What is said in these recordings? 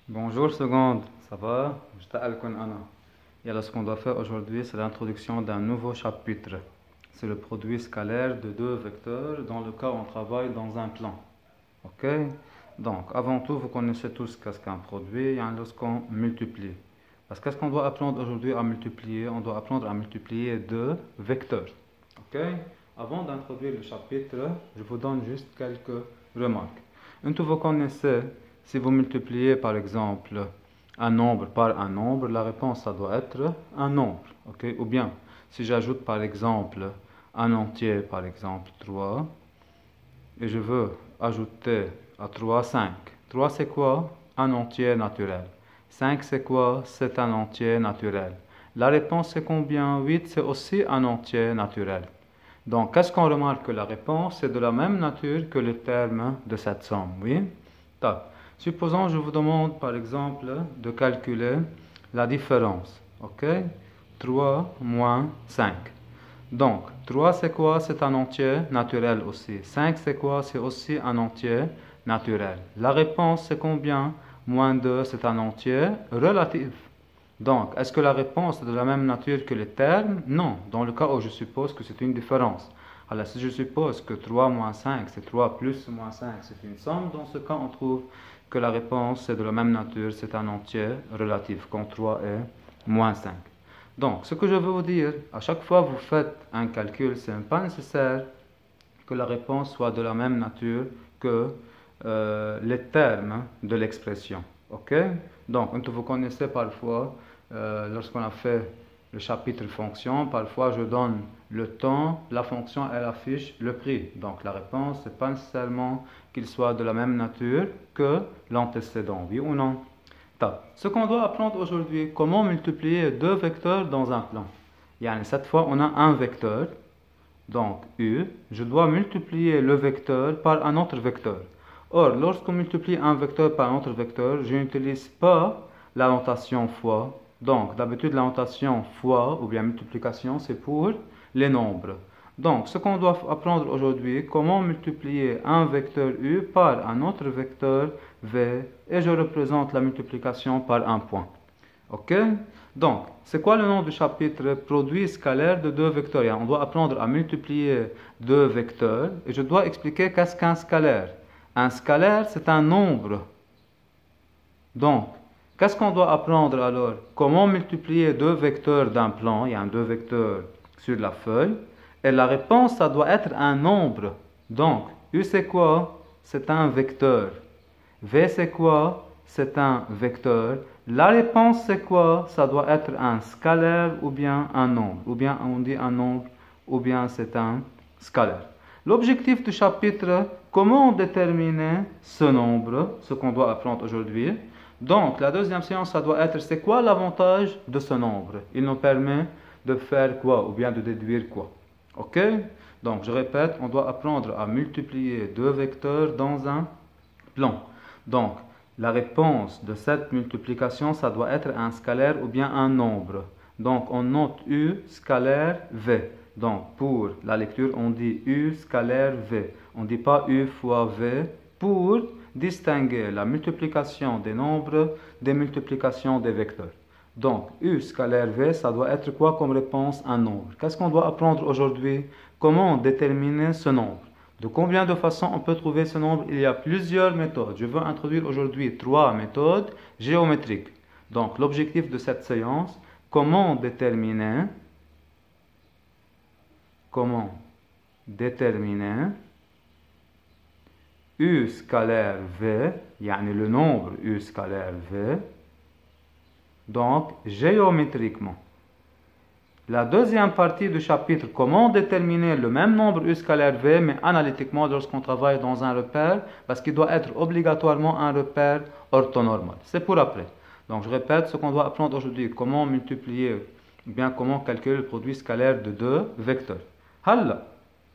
Bonjour seconde, ça va? Je t'appelle Anna. Et alors ce qu'on doit faire aujourd'hui, c'est l'introduction d'un nouveau chapitre. C'est le produit scalaire de deux vecteurs dans le cas où on travaille dans un plan. Ok? Donc, avant tout, vous connaissez tous qu'est-ce qu'un produit, lorsqu'on multiplie. Parce qu'est-ce qu'on doit apprendre aujourd'hui à multiplier? On doit apprendre à multiplier deux vecteurs. Ok? Avant d'introduire le chapitre, je vous donne juste quelques remarques. Une fois que vous connaissez, si vous multipliez par exemple un nombre par un nombre, la réponse ça doit être un nombre. Ok? Ou bien, si j'ajoute par exemple un entier, par exemple 3, et je veux ajouter à 3 5. 3 c'est quoi? Un entier naturel. 5 c'est quoi? C'est un entier naturel. La réponse c'est combien? 8 c'est aussi un entier naturel. Donc, qu'est-ce qu'on remarque? Que la réponse est de la même nature que le terme de cette somme, oui? Donc, supposons je vous demande par exemple de calculer la différence, ok? 3 moins 5. Donc, 3 c'est quoi? C'est un entier naturel aussi. 5 c'est quoi? C'est aussi un entier naturel. La réponse c'est combien? Moins 2 c'est un entier relatif. Donc, est-ce que la réponse est de la même nature que les termes? Non, dans le cas où je suppose que c'est une différence. Alors, si je suppose que 3 moins 5, c'est 3 plus moins 5, c'est une somme, dans ce cas, on trouve que la réponse est de la même nature, c'est un entier relatif, quand 3 est moins 5. Donc, ce que je veux vous dire, à chaque fois que vous faites un calcul, ce n'est pas nécessaire que la réponse soit de la même nature que les termes de l'expression. Ok? Donc, vous connaissez parfois, lorsqu'on a fait le chapitre fonction, parfois je donne le temps, la fonction elle affiche le prix. Donc la réponse, c'est pas nécessairement qu'il soit de la même nature que l'antécédent, oui ou non? Ce qu'on doit apprendre aujourd'hui, comment multiplier deux vecteurs dans un plan. Cette fois, on a un vecteur, donc U, je dois multiplier le vecteur par un autre vecteur. Or, lorsqu'on multiplie un vecteur par un autre vecteur, je n'utilise pas la notation fois. Donc, d'habitude, la notation fois ou bien multiplication, c'est pour les nombres. Donc, ce qu'on doit apprendre aujourd'hui, comment multiplier un vecteur U par un autre vecteur V, et je représente la multiplication par un point. Ok? Donc, c'est quoi le nom du chapitre? Produit scalaire de deux vecteurs. On doit apprendre à multiplier deux vecteurs, et je dois expliquer qu'est-ce qu'un scalaire. Un scalaire, c'est un nombre. Donc, qu'est-ce qu'on doit apprendre alors? Comment multiplier deux vecteurs d'un plan? Il y a deux vecteurs sur la feuille. Et la réponse, ça doit être un nombre. Donc, U c'est quoi? C'est un vecteur. V c'est quoi? C'est un vecteur. La réponse c'est quoi? Ça doit être un scalaire ou bien un nombre. Ou bien on dit un nombre ou bien c'est un scalaire. L'objectif du chapitre, comment déterminer ce nombre, ce qu'on doit apprendre aujourd'hui. Donc, la deuxième séance, ça doit être, c'est quoi l'avantage de ce nombre? Il nous permet de faire quoi? Ou bien de déduire quoi? Ok? Donc, je répète, on doit apprendre à multiplier deux vecteurs dans un plan. Donc, la réponse de cette multiplication, ça doit être un scalaire ou bien un nombre. Donc, on note U scalaire V. Donc, pour la lecture, on dit U scalaire V. On ne dit pas U fois V pour distinguer la multiplication des nombres des multiplications des vecteurs. Donc, U scalaire V, ça doit être quoi comme réponse? Un nombre. Qu'est-ce qu'on doit apprendre aujourd'hui? Comment déterminer ce nombre? De combien de façons on peut trouver ce nombre? Il y a plusieurs méthodes. Je veux introduire aujourd'hui 3 méthodes géométriques. Donc, l'objectif de cette séance, comment déterminer U scalaire V, le nombre U scalaire V, donc géométriquement. La deuxième partie du chapitre, comment déterminer le même nombre U scalaire V, mais analytiquement lorsqu'on travaille dans un repère, parce qu'il doit être obligatoirement un repère orthonormal. C'est pour après. Donc je répète ce qu'on doit apprendre aujourd'hui, comment multiplier, ou bien comment calculer le produit scalaire de deux vecteurs. Halla,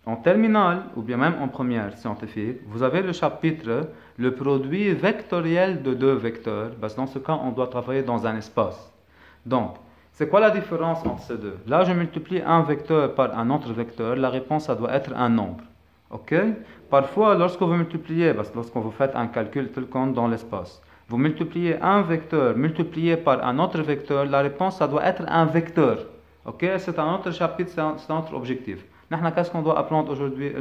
en terminale, ou bien même en première scientifique, vous avez le chapitre, le produit vectoriel de deux vecteurs, parce que dans ce cas, on doit travailler dans un espace. Donc, c'est quoi la différence entre ces deux? Là, je multiplie un vecteur par un autre vecteur. La réponse, ça doit être un nombre. OK? Parfois, lorsque vous multipliez, parce que lorsque vous faites un calcul quelconque dans l'espace, Vous multipliez un vecteur multiplié par un autre vecteur, la réponse, ça doit être un vecteur. Ok, c'est un autre chapitre, c'est un autre objectif. Qu'est-ce qu'on doit apprendre aujourd'hui?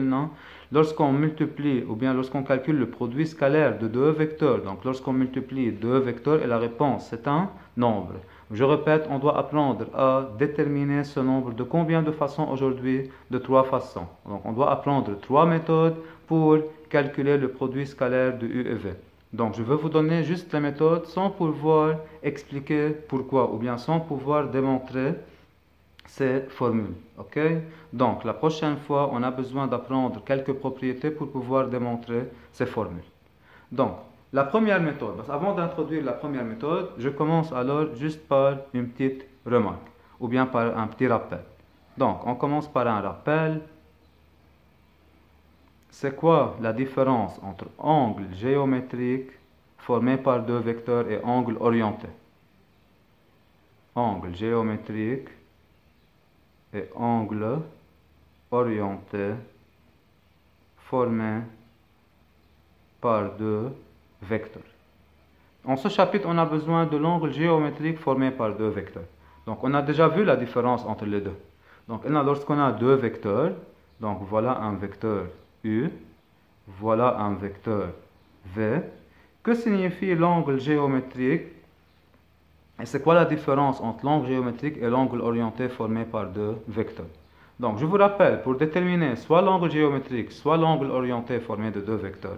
Lorsqu'on multiplie ou bien lorsqu'on calcule le produit scalaire de deux vecteurs, donc lorsqu'on multiplie deux vecteurs et la réponse c'est un nombre. Je répète, on doit apprendre à déterminer ce nombre de combien de façons aujourd'hui? De 3 façons. Donc on doit apprendre 3 méthodes pour calculer le produit scalaire de U et V. Donc je vais vous donner juste les méthodes sans pouvoir expliquer pourquoi ou bien sans pouvoir démontrer ces formules. Ok? Donc la prochaine fois, on a besoin d'apprendre quelques propriétés pour pouvoir démontrer ces formules. Donc, la première méthode, avant d'introduire la première méthode, je commence alors juste par une petite remarque, ou bien par un petit rappel. Donc, on commence par un rappel. C'est quoi la différence entre angle géométrique formé par deux vecteurs et angle orienté? Angle géométrique et angle orienté formé par deux vecteurs. En ce chapitre, on a besoin de l'angle géométrique formé par deux vecteurs. Donc, on a déjà vu la différence entre les deux. Donc, lorsqu'on a deux vecteurs, donc voilà un vecteur U, voilà un vecteur V. Que signifie l'angle géométrique? Et c'est quoi la différence entre l'angle géométrique et l'angle orienté formé par deux vecteurs? Donc, je vous rappelle, pour déterminer soit l'angle géométrique, soit l'angle orienté formé de deux vecteurs,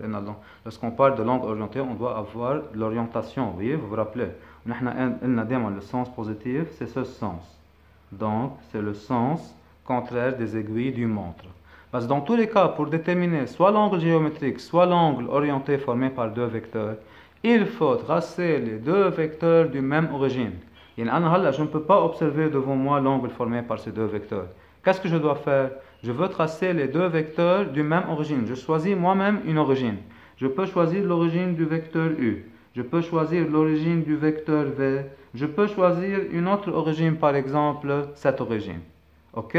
lorsqu'on parle de l'angle orienté, on doit avoir l'orientation. Vous vous rappelez, le sens positif, c'est ce sens. Donc, c'est le sens contraire des aiguilles d'une montre. Parce que dans tous les cas, pour déterminer soit l'angle géométrique, soit l'angle orienté formé par deux vecteurs, il faut tracer les deux vecteurs d'une même origine. Je ne peux pas observer devant moi l'angle formé par ces deux vecteurs. Qu'est-ce que je dois faire? Je veux tracer les deux vecteurs d'une même origine. Je choisis moi-même une origine. Je peux choisir l'origine du vecteur U. Je peux choisir l'origine du vecteur V. Je peux choisir une autre origine, par exemple, cette origine. Ok?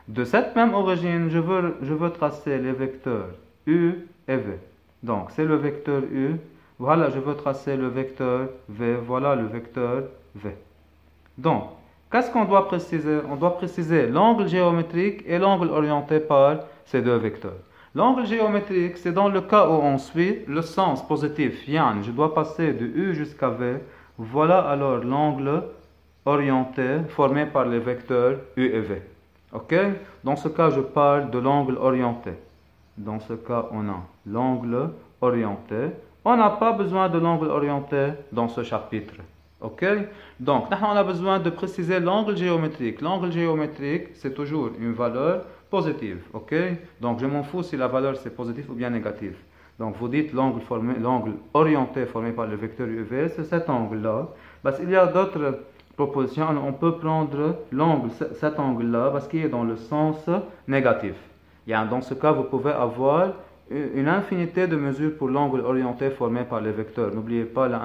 De cette même origine, je veux tracer les vecteurs U et V. Donc, c'est le vecteur U. Voilà, je veux tracer le vecteur V. Voilà le vecteur V. Donc, qu'est-ce qu'on doit préciser? On doit préciser l'angle géométrique et l'angle orienté par ces deux vecteurs. L'angle géométrique, c'est dans le cas où on suit le sens positif. Je dois passer de U jusqu'à V. Voilà alors l'angle orienté formé par les vecteurs U et V. Ok? Dans ce cas, je parle de l'angle orienté. Dans ce cas, on a l'angle orienté. On n'a pas besoin de l'angle orienté dans ce chapitre. Ok? Donc, on a besoin de préciser l'angle géométrique. L'angle géométrique, c'est toujours une valeur positive. Ok? Donc, je m'en fous si la valeur c'est positive ou bien négative. Donc, vous dites l'angle orienté formé par le vecteur UV, c'est cet angle-là. Parce qu'il y a d'autres propositions. On peut prendre cet angle-là, parce qu'il est dans le sens négatif. Dans ce cas, vous pouvez avoir une infinité de mesures pour l'angle orienté formé par les vecteurs. N'oubliez pas, là,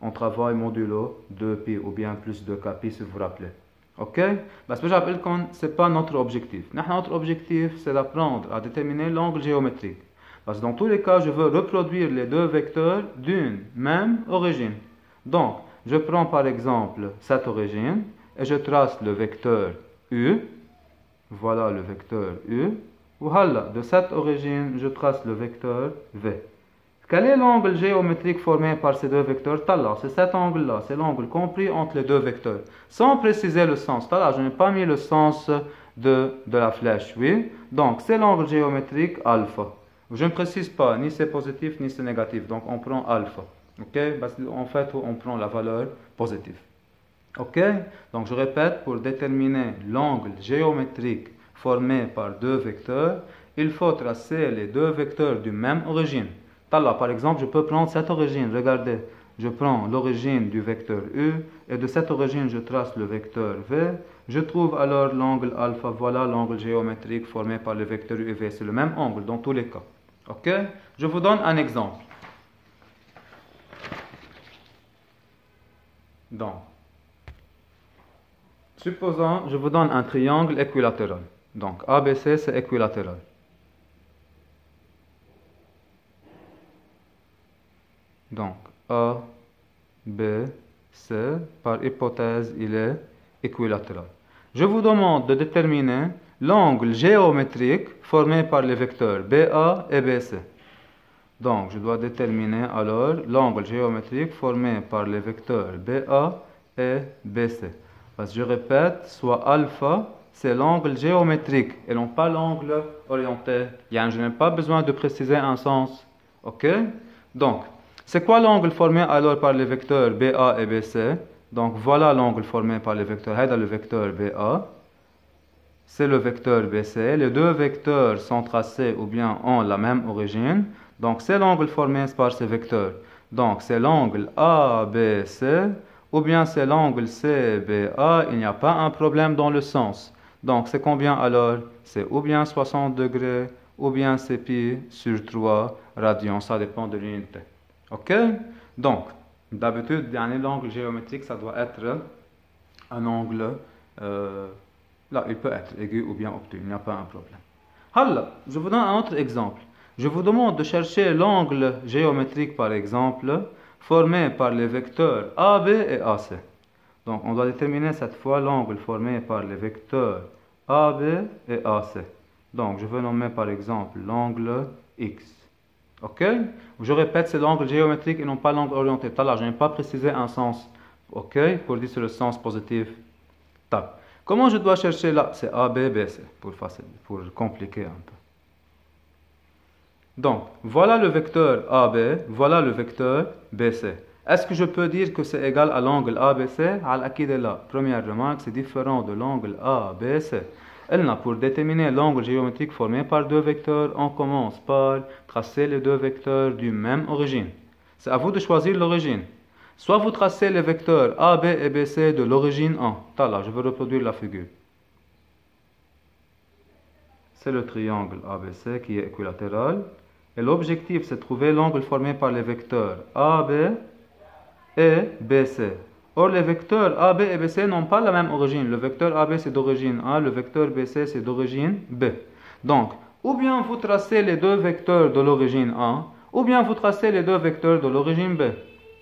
on travaille modulo 2pi ou bien plus 2kpi si vous vous rappelez. Ok? Parce que je rappelle que ce n'est pas notre objectif. Notre objectif, c'est d'apprendre à déterminer l'angle géométrique. Parce que dans tous les cas, je veux reproduire les deux vecteurs d'une même origine. Donc, je prends par exemple cette origine et je trace le vecteur U. Voilà le vecteur U. Voilà, de cette origine, je trace le vecteur V. Quel est l'angle géométrique formé par ces deux vecteurs? C'est cet angle-là, c'est l'angle compris entre les deux vecteurs. Sans préciser le sens. Je n'ai pas mis le sens de la flèche, oui. Donc, c'est l'angle géométrique alpha. Je ne précise pas, ni c'est positif, ni c'est négatif. Donc, on prend alpha. Ok? Parce qu'en fait, on prend la valeur positive. Ok? Donc, je répète, pour déterminer l'angle géométrique formé par deux vecteurs, il faut tracer les deux vecteurs d'une même origine. Par exemple, je peux prendre cette origine. Regardez, je prends l'origine du vecteur U et de cette origine, je trace le vecteur V. Je trouve alors l'angle alpha. Voilà l'angle géométrique formé par le vecteur U et V. C'est le même angle dans tous les cas. Ok? Je vous donne un exemple. Donc, supposons, je vous donne un triangle équilatéral. Donc, ABC, c'est équilatéral. Donc, A, BC, par hypothèse, il est équilatéral. Je vous demande de déterminer l'angle géométrique formé par les vecteurs BA et BC. Donc, je dois déterminer alors l'angle géométrique formé par les vecteurs BA et BC. Parce que je répète, soit alpha, c'est l'angle géométrique et non pas l'angle orienté. Je n'ai pas besoin de préciser un sens. Ok? Donc, c'est quoi l'angle formé alors par les vecteurs BA et BC? Donc, voilà l'angle formé par les vecteurs. Là, le vecteur BA. C'est le vecteur BC. Les deux vecteurs sont tracés ou bien ont la même origine. Donc, c'est l'angle formé par ces vecteurs. Donc, c'est l'angle ABC ou bien c'est l'angle CBA. Il n'y a pas un problème dans le sens. Donc, c'est combien alors? C'est ou bien 60 degrés ou bien c'est pi sur 3 radians. Ça dépend de l'unité. OK? Donc, d'habitude, l'angle géométrique, ça doit être un angle... là, il peut être aigu ou bien obtus. Il n'y a pas un problème. Alors, je vous donne un autre exemple. Je vous demande de chercher l'angle géométrique, par exemple, formé par les vecteurs AB et AC. Donc, on doit déterminer cette fois l'angle formé par les vecteurs AB et AC. Donc, je vais nommer par exemple l'angle X. OK? Je répète, c'est l'angle géométrique et non pas l'angle orienté. Là, je n'ai pas précisé un sens. OK? Pour dire c'est le sens positif. Tac. Comment je dois chercher là? C'est AB, BC, pour compliquer un peu. Donc, voilà le vecteur AB, voilà le vecteur BC. Est-ce que je peux dire que c'est égal à l'angle ABC? Al-Akid est là. Première remarque, c'est différent de l'angle ABC. Pour déterminer l'angle géométrique formé par deux vecteurs, on commence par tracer les deux vecteurs d'une même origine. C'est à vous de choisir l'origine. Soit vous tracez les vecteurs AB et BC de l'origine 1. Là, je vais reproduire la figure. C'est le triangle ABC qui est équilatéral. Et l'objectif, c'est de trouver l'angle formé par les vecteurs AB et BC. Or, les vecteurs AB et BC n'ont pas la même origine. Le vecteur AB, c'est d'origine A. Le vecteur BC, c'est d'origine B. Donc, ou bien vous tracez les deux vecteurs de l'origine A, ou bien vous tracez les deux vecteurs de l'origine B.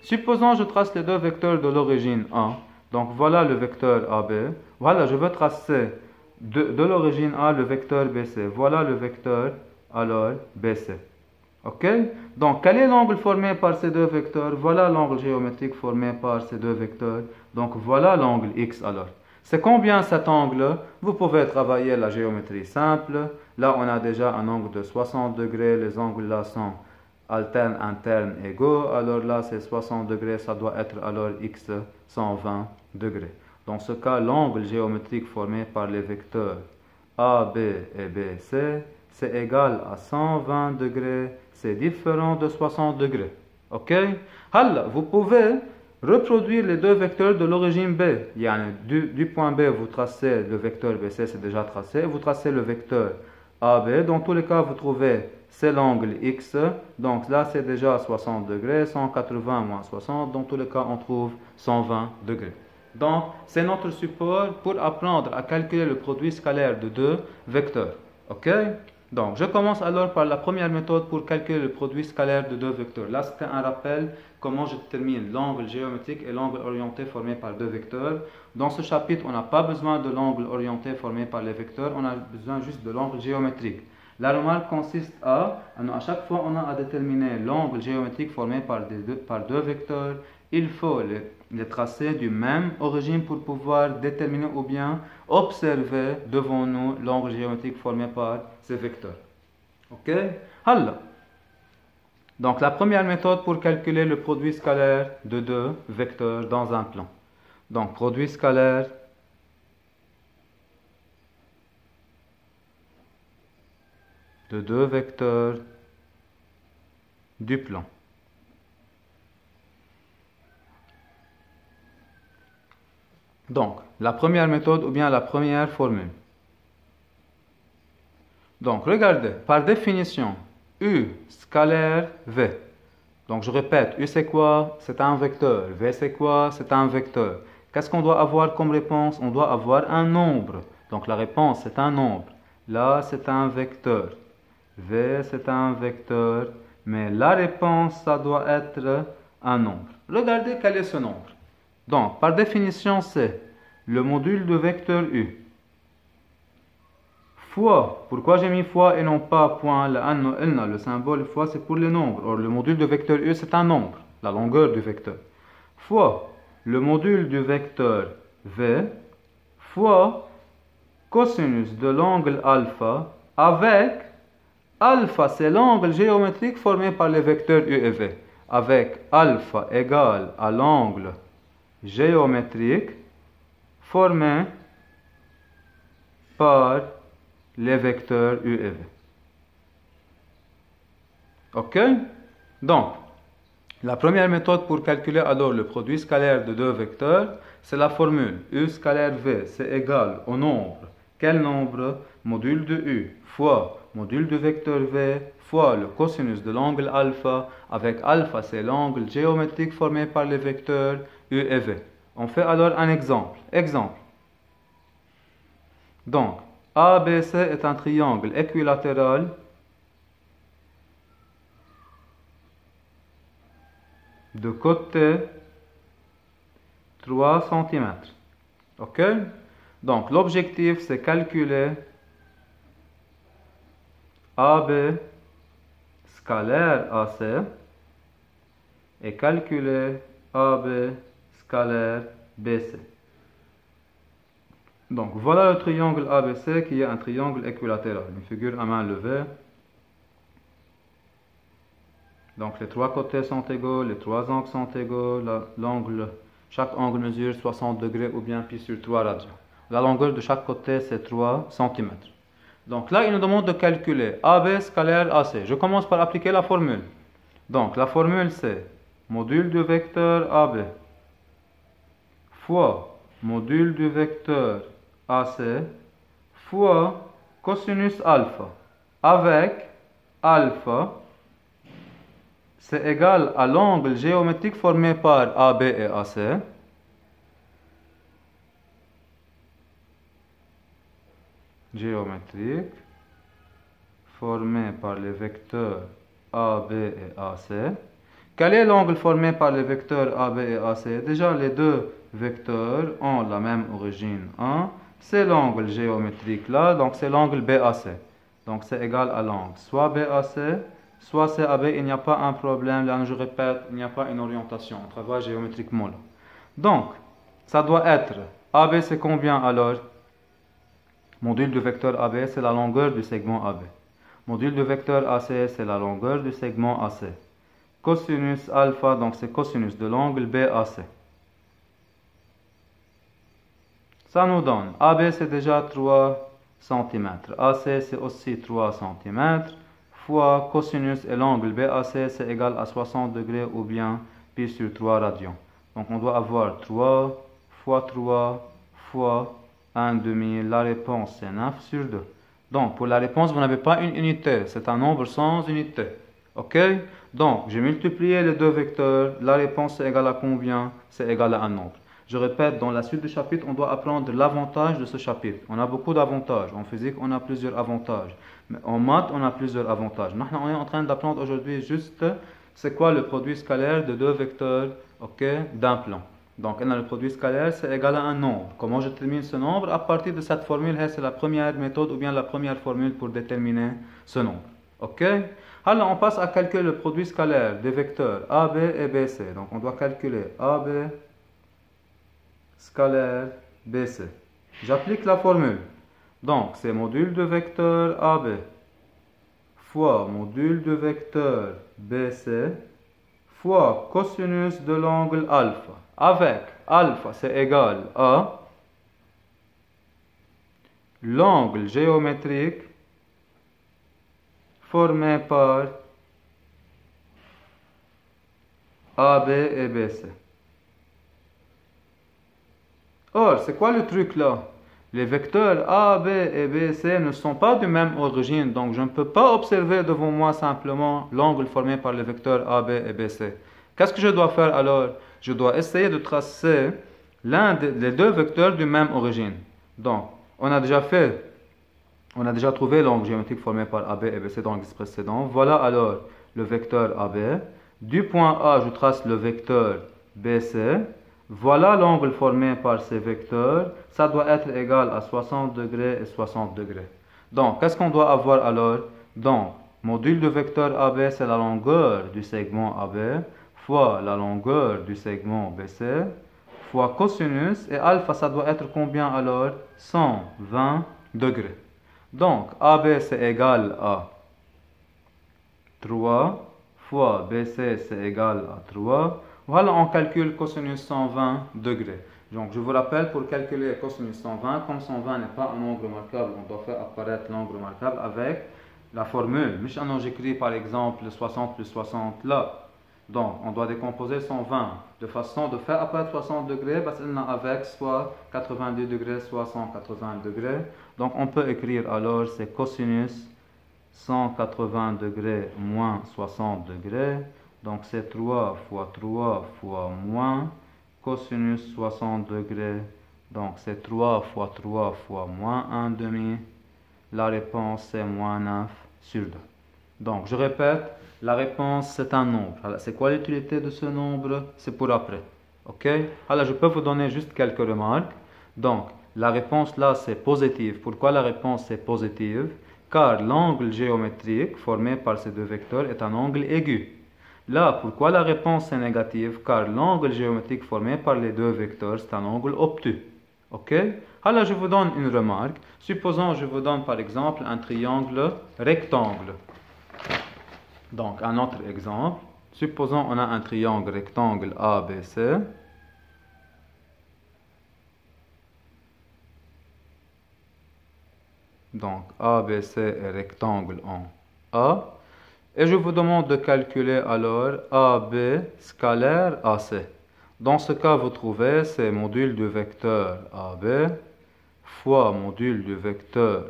Supposons que je trace les deux vecteurs de l'origine A. Donc, voilà le vecteur AB. Voilà, je veux tracer de l'origine A le vecteur BC. Voilà le vecteur, alors, BC. OK? Donc, quel est l'angle formé par ces deux vecteurs? Voilà l'angle géométrique formé par ces deux vecteurs. Donc, voilà l'angle X alors. C'est combien cet angle? Vous pouvez travailler la géométrie simple. Là, on a déjà un angle de 60 degrés. Les angles là sont alternes, internes, égaux. Alors là, c'est 60 degrés. Ça doit être alors X 120 degrés. Dans ce cas, l'angle géométrique formé par les vecteurs AB et BC, c'est égal à 120 degrés. C'est différent de 60 degrés. OK? Alors, vous pouvez reproduire les deux vecteurs de l'origine B. Du point B, vous tracez le vecteur BC, c'est déjà tracé. Vous tracez le vecteur AB. Dans tous les cas, vous trouvez, c'est l'angle X. Donc là, c'est déjà 60 degrés. 180 moins 60. Dans tous les cas, on trouve 120 degrés. Donc, c'est notre support pour apprendre à calculer le produit scalaire de deux vecteurs. OK? Donc, je commence alors par la première méthode pour calculer le produit scalaire de deux vecteurs. Là, c'était un rappel comment je détermine l'angle géométrique et l'angle orienté formé par deux vecteurs. Dans ce chapitre, on n'a pas besoin de l'angle orienté formé par les vecteurs, on a besoin juste de l'angle géométrique. La remarque consiste à chaque fois, on a à déterminer l'angle géométrique formé par deux vecteurs. Il faut les tracer du même origine pour pouvoir déterminer ou bien observer devant nous l'angle géométrique formé par ces vecteurs. OK? Alors, donc la première méthode pour calculer le produit scalaire de deux vecteurs dans un plan. Donc, produit scalaire de deux vecteurs du plan. Donc, la première méthode ou bien la première formule. Donc, regardez, par définition, U scalaire V. Donc, je répète, U c'est quoi? C'est un vecteur. V c'est quoi? C'est un vecteur. Qu'est-ce qu'on doit avoir comme réponse? On doit avoir un nombre. Donc, la réponse, c'est un nombre. Là, c'est un vecteur. V, c'est un vecteur. Mais la réponse, ça doit être un nombre. Regardez quel est ce nombre. Donc, par définition, c'est le module de vecteur U fois, pourquoi j'ai mis fois et non pas point, le symbole fois c'est pour les nombres. Or, le module de vecteur U c'est un nombre, la longueur du vecteur. Fois le module du vecteur V fois cosinus de l'angle alpha avec alpha, c'est l'angle géométrique formé par les vecteurs U et V. Avec alpha égale à l'angle géométrique formé par les vecteurs U et V. Ok? Donc, la première méthode pour calculer alors le produit scalaire de deux vecteurs, c'est la formule U scalaire V, c'est égal au nombre. Quel nombre? Module de U fois module du vecteur V fois le cosinus de l'angle alpha, avec alpha, c'est l'angle géométrique formé par les vecteurs U et V. On fait alors un exemple. Donc, ABC est un triangle équilatéral de côté 3 cm. Ok? Donc, l'objectif, c'est calculer AB scalaire AC et calculer AB scalaire BC. Donc, voilà le triangle ABC qui est un triangle équilatéral, une figure à main levée. Donc, les trois côtés sont égaux, les trois angles sont égaux, chaque angle mesure 60 degrés ou bien pi sur 3 radians. La longueur de chaque côté, c'est 3 cm. Donc là, il nous demande de calculer AB scalaire AC. Je commence par appliquer la formule. Donc, la formule, c'est module du vecteur AB fois module du vecteur AC fois cosinus alpha, avec alpha, c'est égal à l'angle géométrique formé par AB et AC, géométrique formé par les vecteurs AB et AC. Quel est l'angle formé par les vecteurs AB et AC? Déjà, les deux vecteurs ont la même origine 1. C'est l'angle géométrique là, donc c'est l'angle BAC. Donc c'est égal à l'angle soit BAC, soit CAB. Il n'y a pas un problème, là je répète, il n'y a pas une orientation. On travaille géométriquement là. Donc, ça doit être, AB c'est combien alors? Module du vecteur AB, c'est la longueur du segment AB. Module du vecteur AC, c'est la longueur du segment AC. Cosinus alpha, donc c'est cosinus de l'angle BAC. Ça nous donne, AB c'est déjà 3 cm, AC c'est aussi 3 cm, fois cosinus et l'angle BAC c'est égal à 60 degrés ou bien pi sur 3 radians. Donc on doit avoir 3 fois 3 fois 1/2, la réponse c'est 9 sur 2. Donc pour la réponse vous n'avez pas une unité, c'est un nombre sans unité. Ok? Donc j'ai multiplié les deux vecteurs, la réponse est égale à combien? C'est égal à un nombre. Je répète, dans la suite du chapitre, on doit apprendre l'avantage de ce chapitre. On a beaucoup d'avantages. En physique, on a plusieurs avantages. Mais en maths, on a plusieurs avantages. Maintenant, on est en train d'apprendre aujourd'hui juste c'est quoi le produit scalaire de deux vecteurs d'un plan. Donc, on a le produit scalaire, c'est égal à un nombre. Comment je détermine ce nombre? À partir de cette formule, c'est la première méthode ou bien la première formule pour déterminer ce nombre. Ok? Alors, on passe à calculer le produit scalaire des vecteurs AB et BC. Donc, on doit calculer AB scalaire BC. J'applique la formule. Donc, c'est module de vecteur AB fois module de vecteur BC fois cosinus de l'angle alpha. Avec alpha, c'est égal à l'angle géométrique formé par AB et BC. Or, c'est quoi le truc là? Les vecteurs A, B et B, C ne sont pas de même origine, donc je ne peux pas observer devant moi simplement l'angle formé par les vecteurs A, B et B, C. Qu'est-ce que je dois faire alors? Je dois essayer de tracer les deux vecteurs de même origine. Donc, on a déjà trouvé l'angle géométrique formé par AB et BC dans l'exercice précédent. Voilà alors le vecteur AB. Du point A, je trace le vecteur BC. Voilà l'angle formé par ces vecteurs. Ça doit être égal à 60 degrés et 60 degrés. Donc, qu'est-ce qu'on doit avoir alors? Donc, module de vecteur AB, c'est la longueur du segment AB, fois la longueur du segment BC, fois cosinus, et alpha, ça doit être combien alors? 120 degrés. Donc, AB, c'est égal à 3, fois BC, c'est égal à 3. Voilà, on calcule cosinus 120 degrés. Donc, je vous rappelle, pour calculer cosinus 120, comme 120 n'est pas un angle remarquable, on doit faire apparaître l'angle remarquable avec la formule. Maintenant, j'écris par exemple 60 plus 60 là. Donc, on doit décomposer 120 de façon de faire apparaître 60 degrés, parce qu'il y en a avec soit 90 degrés, soit 180 degrés. Donc, on peut écrire alors c'est cosinus 180 degrés moins 60 degrés. Donc, c'est 3 fois 3 fois moins cosinus 60 degrés. Donc, c'est 3 fois 3 fois moins 1 demi. La réponse, c'est moins 9 sur 2. Donc, je répète, la réponse, c'est un nombre. Alors, c'est quoi l'utilité de ce nombre? C'est pour après. OK? Alors, je peux vous donner juste quelques remarques. Donc, la réponse là, c'est positive. Pourquoi la réponse est positive? Car l'angle géométrique formé par ces deux vecteurs est un angle aigu. Là, pourquoi la réponse est négative? Car l'angle géométrique formé par les deux vecteurs, c'est un angle obtus. OK? Alors, je vous donne une remarque. Supposons, je vous donne par exemple un triangle rectangle. Donc, un autre exemple. Supposons on a un triangle rectangle ABC. Donc, ABC est rectangle en A. Et je vous demande de calculer alors AB scalaire AC. Dans ce cas, vous trouvez c'est module du vecteur AB fois module du vecteur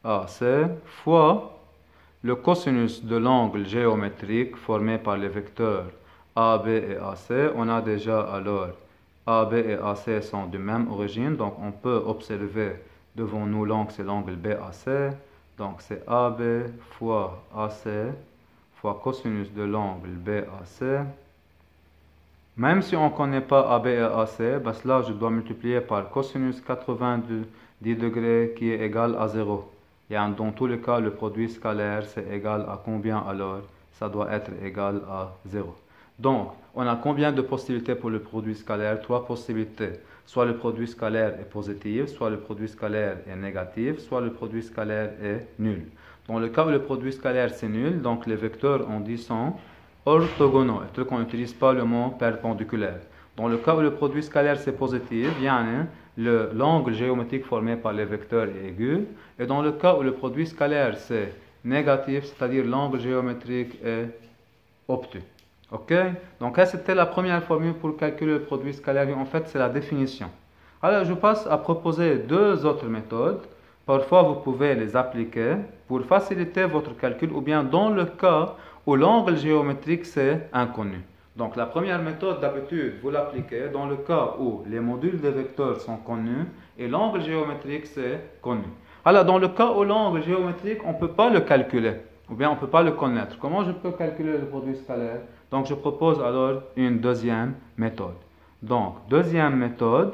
AC fois le cosinus de l'angle géométrique formé par les vecteurs AB et AC. On a déjà alors AB et AC sont de même origine, donc on peut observer devant nous l'angle, c'est l'angle BAC. Donc c'est AB fois AC fois cosinus de l'angle BAC. Même si on ne connaît pas AB et AC, ben là je dois multiplier par cosinus 90 degrés qui est égal à 0. Et dans tous les cas, le produit scalaire, c'est égal à combien alors? Ça doit être égal à 0. Donc, on a combien de possibilités pour le produit scalaire? 3 possibilités. Soit le produit scalaire est positif, soit le produit scalaire est négatif, soit le produit scalaire est nul. Dans le cas où le produit scalaire c'est nul, donc les vecteurs on dit sont orthogonaux, et qu'on n'utilise pas le mot perpendiculaire. Dans le cas où le produit scalaire c'est positif, l'angle géométrique formé par les vecteurs est aigu. Et dans le cas où le produit scalaire c'est négatif, c'est-à-dire l'angle géométrique est obtus. OK? Donc, c'était la première formule pour calculer le produit scalaire. En fait, c'est la définition. Alors, je passe à proposer deux autres méthodes. Parfois, vous pouvez les appliquer pour faciliter votre calcul ou bien dans le cas où l'angle géométrique c'est inconnu. Donc, la première méthode, d'habitude, vous l'appliquez dans le cas où les modules des vecteurs sont connus et l'angle géométrique c'est connu. Alors, dans le cas où l'angle géométrique, on ne peut pas le calculer, ou bien on ne peut pas le connaître. Comment je peux calculer le produit scalaire? Donc, je propose alors une deuxième méthode. Donc, deuxième méthode.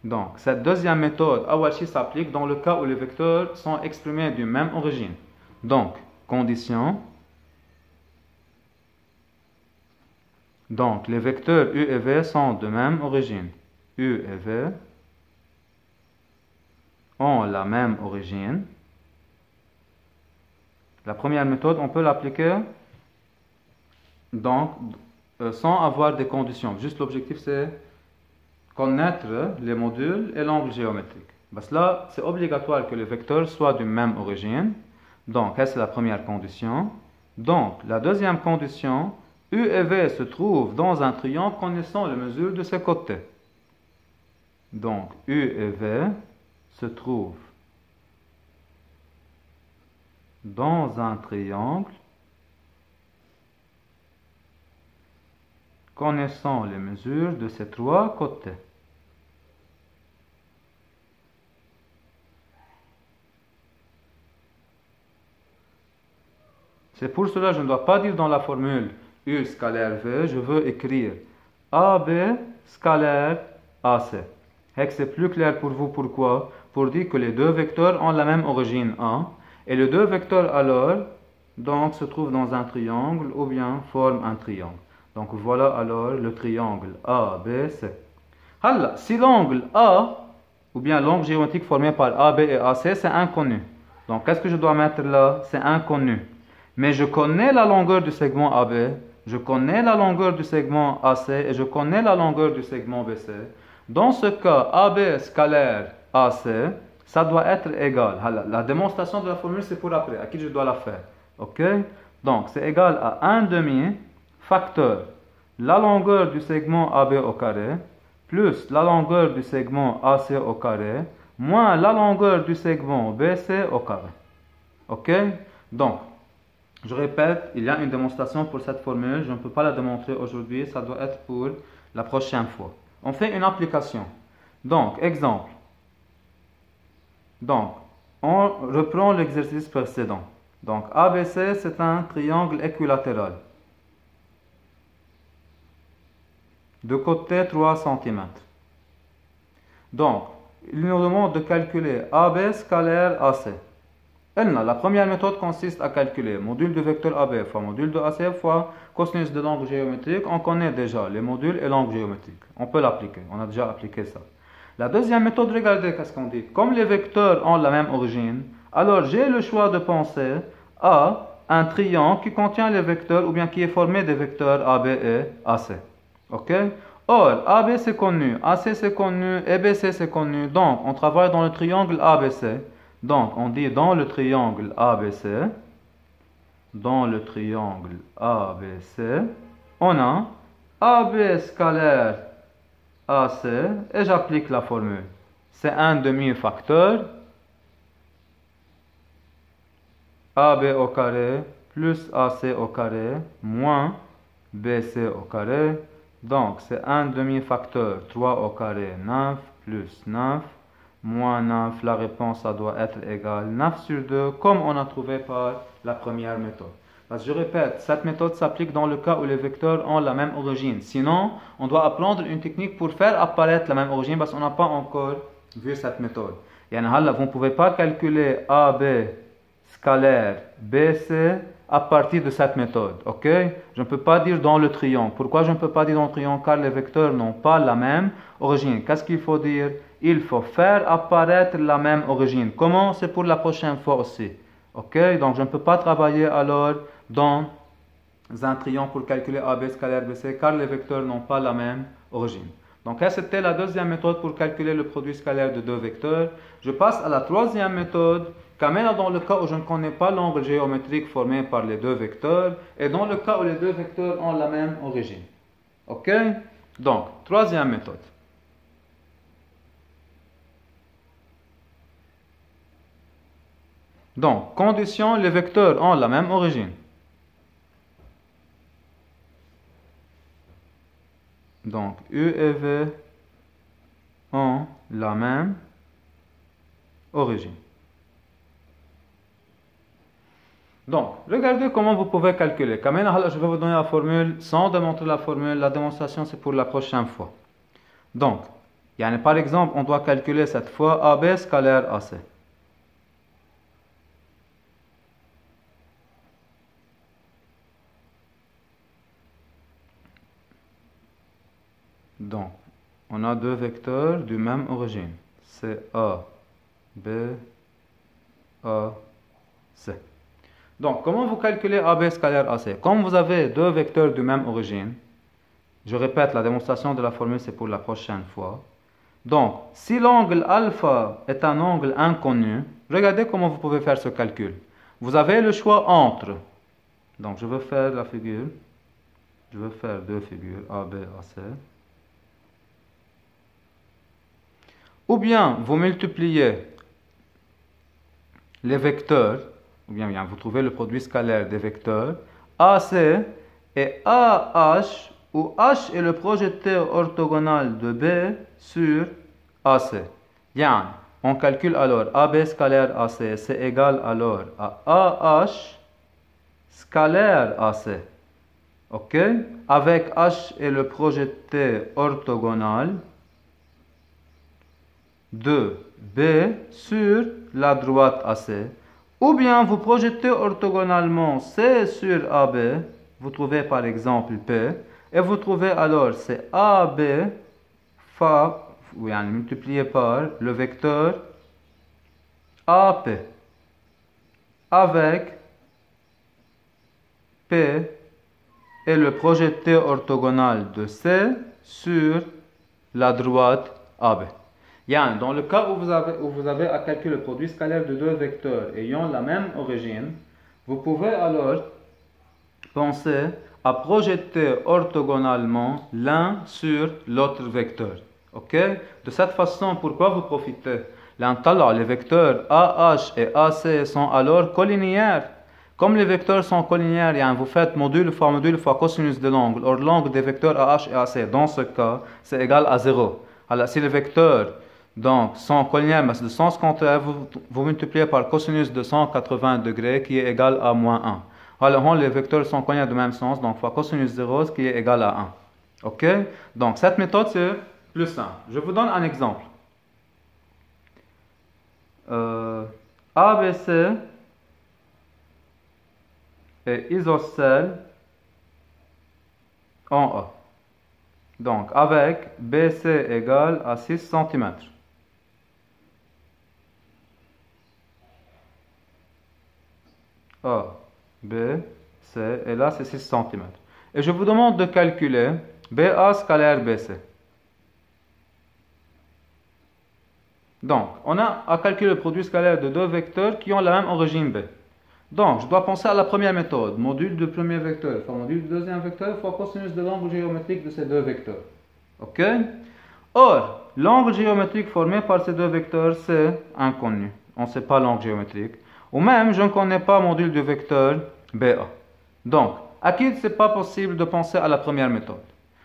Donc, cette deuxième méthode, Awashi s'applique dans le cas où les vecteurs sont exprimés d'une même origine. Donc, condition. Donc, les vecteurs U et V sont de même origine. U et V ont la même origine. La première méthode, on peut l'appliquer donc sans avoir des conditions. Juste l'objectif, c'est connaître les modules et l'angle géométrique. Parce que là, c'est obligatoire que les vecteurs soient d'une même origine. Donc, c'est la première condition. Donc, la deuxième condition, U et V se trouvent dans un triangle connaissant les mesures de ses côtés. Donc, U et V se trouvent dans un triangle connaissant les mesures de ces trois côtés. C'est pour cela que je ne dois pas dire dans la formule U scalaire V, je veux écrire AB scalaire AC. Et que c'est plus clair pour vous, pourquoi? Pour dire que les deux vecteurs ont la même origine A, et les deux vecteurs alors, donc, se trouvent dans un triangle, ou bien forment un triangle. Donc voilà alors le triangle ABC. Alors, si l'angle A, ou bien l'angle géométrique formé par AB et AC, c'est inconnu. Donc qu'est-ce que je dois mettre là? C'est inconnu. Mais je connais la longueur du segment AB, je connais la longueur du segment AC et je connais la longueur du segment BC. Dans ce cas, AB scalaire AC, ça doit être égal. La démonstration de la formule, c'est pour après. À qui je dois la faire? OK? Donc, c'est égal à 1/2 facteur la longueur du segment AB au carré plus la longueur du segment AC au carré moins la longueur du segment BC au carré. OK? Donc, je répète, il y a une démonstration pour cette formule. Je ne peux pas la démontrer aujourd'hui. Ça doit être pour la prochaine fois. On fait une application. Donc, exemple. Donc, on reprend l'exercice précédent. Donc, ABC, c'est un triangle équilatéral. De côté 3 cm. Donc, il nous demande de calculer AB scalaire AC. La première méthode consiste à calculer module du vecteur AB fois module de AC fois cosinus de l'angle géométrique. On connaît déjà les modules et l'angle géométrique. On peut l'appliquer. On a déjà appliqué ça. La deuxième méthode, regardez qu'est-ce qu'on dit. Comme les vecteurs ont la même origine, alors j'ai le choix de penser à un triangle qui contient les vecteurs ou bien qui est formé des vecteurs AB et AC. OK? Or, AB c'est connu, AC c'est connu et BC c'est connu. Donc, on travaille dans le triangle ABC. Donc, on dit dans le triangle ABC, on a AB scalaire AC et j'applique la formule. C'est 1/2 facteur AB au carré plus AC au carré moins BC au carré. Donc, c'est 1/2 facteur 3 au carré 9 plus 9 moins 9. La réponse, ça doit être égale 9 sur 2, comme on a trouvé par la première méthode. Parce que je répète, cette méthode s'applique dans le cas où les vecteurs ont la même origine. Sinon, on doit apprendre une technique pour faire apparaître la même origine parce qu'on n'a pas encore vu cette méthode. Vous ne pouvez pas calculer AB scalaire BC à partir de cette méthode. OK? Je ne peux pas dire dans le triangle. Pourquoi je ne peux pas dire dans le triangle? Car les vecteurs n'ont pas la même origine. Qu'est-ce qu'il faut dire? Il faut faire apparaître la même origine. Comment? C'est pour la prochaine fois aussi. OK? Donc, je ne peux pas travailler alors dans un triangle pour calculer AB scalaire BC car les vecteurs n'ont pas la même origine. Donc, c'était la deuxième méthode pour calculer le produit scalaire de deux vecteurs. Je passe à la troisième méthode. Caméra dans le cas où je ne connais pas l'angle géométrique formé par les deux vecteurs et dans le cas où les deux vecteurs ont la même origine. OK? Donc, troisième méthode. Donc, condition, les vecteurs ont la même origine. Donc, U et V ont la même origine. Donc, regardez comment vous pouvez calculer. Quand même, je vais vous donner la formule sans démontrer la formule. La démonstration, c'est pour la prochaine fois. Donc, par exemple, on doit calculer cette fois AB scalaire AC. Donc, on a deux vecteurs du même origine. C'est A, B, A, C. Donc, comment vous calculez AB scalaire AC? Comme vous avez deux vecteurs de même origine, je répète, la démonstration de la formule, c'est pour la prochaine fois. Donc, si l'angle alpha est un angle inconnu, regardez comment vous pouvez faire ce calcul. Vous avez le choix entre, donc je vais faire la figure, je vais faire deux figures, AB, AC. Ou bien, vous multipliez les vecteurs, ou bien vous trouvez le produit scalaire des vecteurs, AC et AH, où H est le projecteur orthogonal de B sur AC. On calcule alors AB scalaire AC, c'est égal alors à AH scalaire AC. Ok? Avec H et le projeté orthogonal de B sur la droite AC. Ou bien vous projetez orthogonalement C sur AB. Vous trouvez par exemple P. Et vous trouvez alors c'est AB multiplié par le vecteur AP. Avec P et le projeté orthogonal de C sur la droite AB. Dans le cas où vous avez à calculer le produit scalaire de deux vecteurs ayant la même origine, vous pouvez alors penser à projeter orthogonalement l'un sur l'autre vecteur. Ok? De cette façon, pourquoi vous profitez? Les vecteurs AH et AC sont alors collinéaires. Comme les vecteurs sont collinéaires, vous faites module fois cosinus de l'angle. Or, l'angle des vecteurs AH et AC, dans ce cas, c'est égal à 0. Alors, si les vecteurs sont collinéaires, mais c'est de sens contraire, vous multipliez par cosinus de 180 degrés qui est égal à moins 1. Alors, les vecteurs sont collinéaires de même sens, donc fois cosinus 0 qui est égal à 1. Ok? Donc, cette méthode, c'est plus simple. Je vous donne un exemple. ABC est isocèle en A. Donc, avec BC égale à 6 cm. A, B, C, et là c'est 6 cm. Et je vous demande de calculer BA scalaire BC. Donc, on a à calculer le produit scalaire de deux vecteurs qui ont la même origine B. Donc, je dois penser à la première méthode, module du premier vecteur fois module du deuxième vecteur fois cosinus de l'angle géométrique de ces deux vecteurs. Ok? Or, l'angle géométrique formé par ces deux vecteurs, c'est inconnu. On ne sait pas l'angle géométrique. Ou même, je ne connais pas module du vecteur BA. Donc, à qui ce n'est pas possible de penser à la première méthode?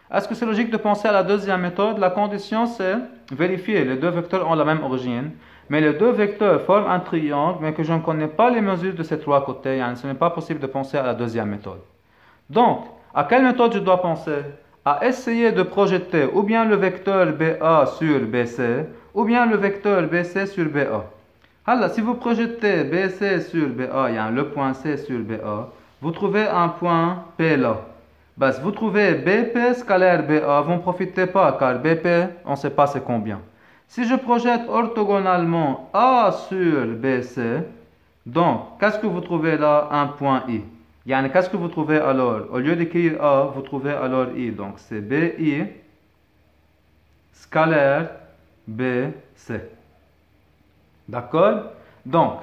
Est-ce que c'est logique de penser à la deuxième méthode? La condition, c'est vérifier les deux vecteurs ont la même origine, mais les deux vecteurs forment un triangle, mais que je ne connais pas les mesures de ces trois côtés. Ce n'est pas possible de penser à la deuxième méthode. Donc, à quelle méthode je dois penser? À essayer de projeter ou bien le vecteur BA sur BC, ou bien le vecteur BC sur BA. Alors, si vous projetez BC sur BA, le point C sur BA, vous trouvez un point P là. Si vous trouvez BP scalaire BA, vous ne profitez pas car BP, on ne sait pas c'est combien. Si je projette orthogonalement A sur BC, donc, qu'est-ce que vous trouvez là? Un point I. Qu'est-ce que vous trouvez alors? Au lieu d'écrire A, vous trouvez alors I. Donc, c'est BI scalaire BC. D'accord? Donc,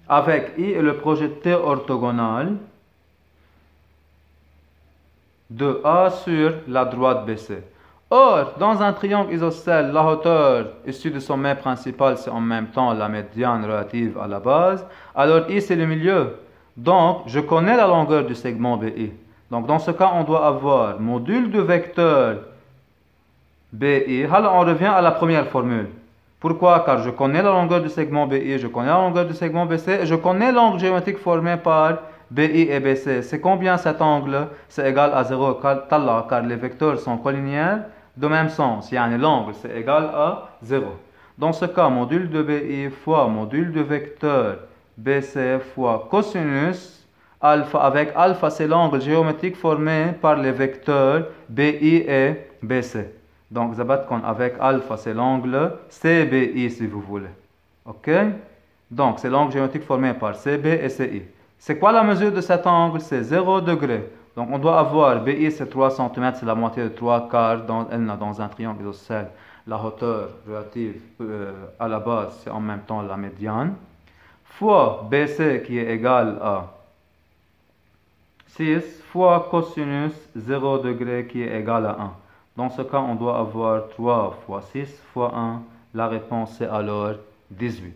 avec I et le projeté orthogonal de A sur la droite BC. Or, dans un triangle isocèle, la hauteur issue du sommet principal, c'est en même temps la médiane relative à la base. Alors, I, c'est le milieu. Donc, je connais la longueur du segment BI. Donc, dans ce cas, on doit avoir module de vecteur BI. Alors, on revient à la première formule. Pourquoi? Car je connais la longueur du segment BI, je connais la longueur du segment BC, et je connais l'angle géométrique formé par BI et BC. C'est combien cet angle? C'est égal à 0, car les vecteurs sont collinéaires de même sens. L'angle, c'est égal à 0. Dans ce cas, module de BI fois module de vecteur BC fois cosinus alpha, avec alpha, c'est l'angle géométrique formé par les vecteurs BI et BC. Donc, avec alpha, c'est l'angle CBI, si vous voulez. OK? Donc, c'est l'angle géométrique formé par CB et CI. C'est quoi la mesure de cet angle? C'est 0 degré. Donc, on doit avoir BI, c'est 3 cm, c'est la moitié de 3 quarts dans un triangle isocèle. La hauteur relative à la base, c'est en même temps la médiane. Fois BC qui est égal à 6 fois cosinus 0 degré qui est égal à 1. Dans ce cas, on doit avoir 3 fois 6 fois 1. La réponse est alors 18.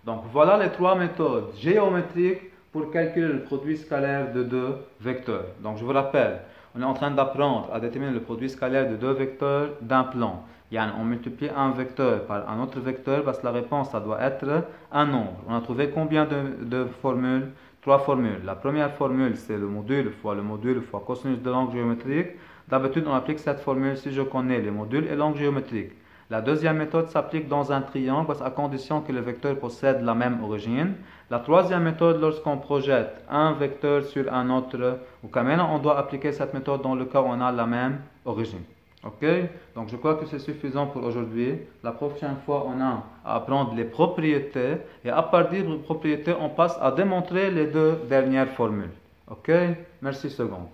Donc, voilà les trois méthodes géométriques pour calculer le produit scalaire de deux vecteurs. Donc, je vous rappelle, on est en train d'apprendre à déterminer le produit scalaire de deux vecteurs d'un plan. On multiplie un vecteur par un autre vecteur parce que la réponse, ça doit être un nombre. On a trouvé combien de formules? trois formules. La première formule, c'est le module fois cosinus de l'angle géométrique. D'habitude, on applique cette formule si je connais les modules et l'angle géométrique. La deuxième méthode s'applique dans un triangle à condition que le vecteur possède la même origine. La troisième méthode, lorsqu'on projette un vecteur sur un autre, ou quand même, on doit appliquer cette méthode dans le cas où on a la même origine. Ok? Donc je crois que c'est suffisant pour aujourd'hui. La prochaine fois, on a à apprendre les propriétés et à partir des propriétés, on passe à démontrer les deux dernières formules. Ok? Merci secondes.